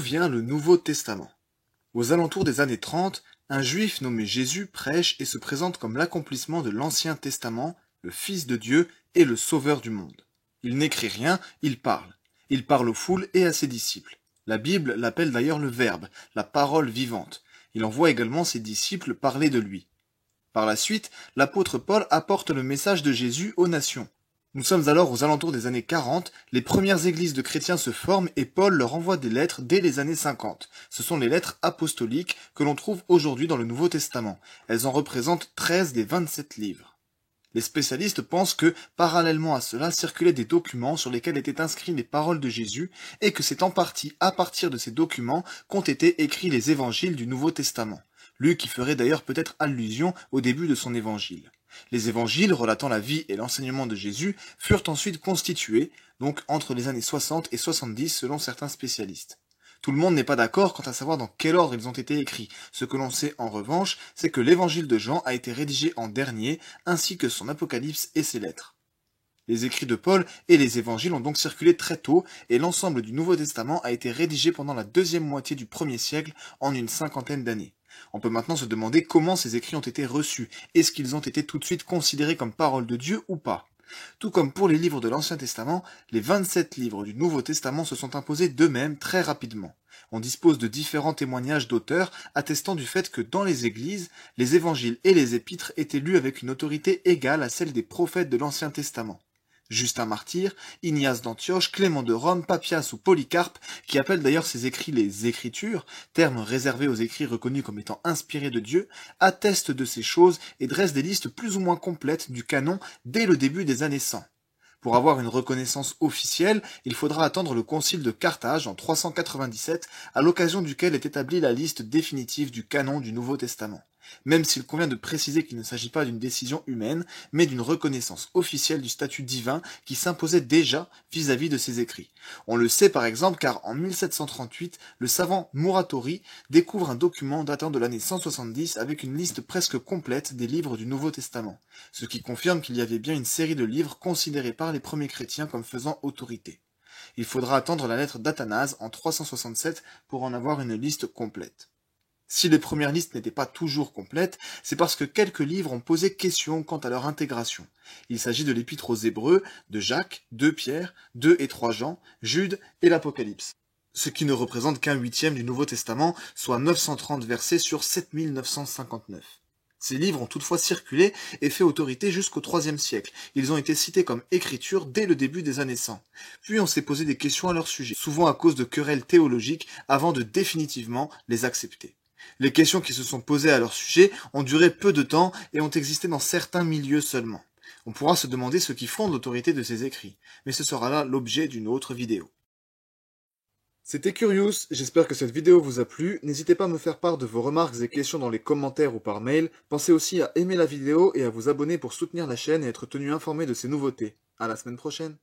vient le Nouveau Testament? Aux alentours des années 30, un juif nommé Jésus prêche et se présente comme l'accomplissement de l'Ancien Testament, le Fils de Dieu et le Sauveur du monde. Il n'écrit rien, il parle. Il parle aux foules et à ses disciples. La Bible l'appelle d'ailleurs le Verbe, la parole vivante. Il envoie également ses disciples parler de lui. Par la suite, l'apôtre Paul apporte le message de Jésus aux nations. Nous sommes alors aux alentours des années 40, les premières églises de chrétiens se forment et Paul leur envoie des lettres dès les années 50. Ce sont les lettres apostoliques que l'on trouve aujourd'hui dans le Nouveau Testament. Elles en représentent 13 des 27 livres. Les spécialistes pensent que, parallèlement à cela, circulaient des documents sur lesquels étaient inscrits les paroles de Jésus et que c'est en partie à partir de ces documents qu'ont été écrits les évangiles du Nouveau Testament. Luc y ferait d'ailleurs peut-être allusion au début de son évangile. Les évangiles relatant la vie et l'enseignement de Jésus furent ensuite constitués, donc entre les années 60 et 70 selon certains spécialistes. Tout le monde n'est pas d'accord quant à savoir dans quel ordre ils ont été écrits. Ce que l'on sait en revanche, c'est que l'évangile de Jean a été rédigé en dernier, ainsi que son Apocalypse et ses lettres. Les écrits de Paul et les évangiles ont donc circulé très tôt, et l'ensemble du Nouveau Testament a été rédigé pendant la deuxième moitié du 1er siècle, en une cinquantaine d'années. On peut maintenant se demander comment ces écrits ont été reçus. Est-ce qu'ils ont été tout de suite considérés comme paroles de Dieu ou pas? Tout comme pour les livres de l'Ancien Testament, les 27 livres du Nouveau Testament se sont imposés d'eux-mêmes très rapidement. On dispose de différents témoignages d'auteurs attestant du fait que dans les églises, les évangiles et les épîtres étaient lus avec une autorité égale à celle des prophètes de l'Ancien Testament. Justin Martyr, Ignace d'Antioche, Clément de Rome, Papias ou Polycarpe, qui appellent d'ailleurs ces écrits les Écritures, terme réservé aux écrits reconnus comme étant inspirés de Dieu, attestent de ces choses et dressent des listes plus ou moins complètes du canon dès le début des années 100. Pour avoir une reconnaissance officielle, il faudra attendre le concile de Carthage en 397, à l'occasion duquel est établie la liste définitive du canon du Nouveau Testament. Même s'il convient de préciser qu'il ne s'agit pas d'une décision humaine, mais d'une reconnaissance officielle du statut divin qui s'imposait déjà vis-à-vis de ces écrits. On le sait par exemple car en 1738, le savant Muratori découvre un document datant de l'année 170 avec une liste presque complète des livres du Nouveau Testament, ce qui confirme qu'il y avait bien une série de livres considérés par les premiers chrétiens comme faisant autorité. Il faudra attendre la lettre d'Athanase en 367 pour en avoir une liste complète. Si les premières listes n'étaient pas toujours complètes, c'est parce que quelques livres ont posé question quant à leur intégration. Il s'agit de l'Épître aux Hébreux, de Jacques, 2 Pierre, 2 et 3 Jean, Jude et l'Apocalypse. Ce qui ne représente qu'un huitième du Nouveau Testament, soit 930 versets sur 7959. Ces livres ont toutefois circulé et fait autorité jusqu'au IIIe siècle. Ils ont été cités comme écriture dès le début des années 100. Puis on s'est posé des questions à leur sujet, souvent à cause de querelles théologiques, avant de définitivement les accepter. Les questions qui se sont posées à leur sujet ont duré peu de temps et ont existé dans certains milieux seulement. On pourra se demander ce qui fonde l'autorité de ces écrits, mais ce sera là l'objet d'une autre vidéo. C'était Curious, j'espère que cette vidéo vous a plu, n'hésitez pas à me faire part de vos remarques et questions dans les commentaires ou par mail, pensez aussi à aimer la vidéo et à vous abonner pour soutenir la chaîne et être tenu informé de ces nouveautés. À la semaine prochaine.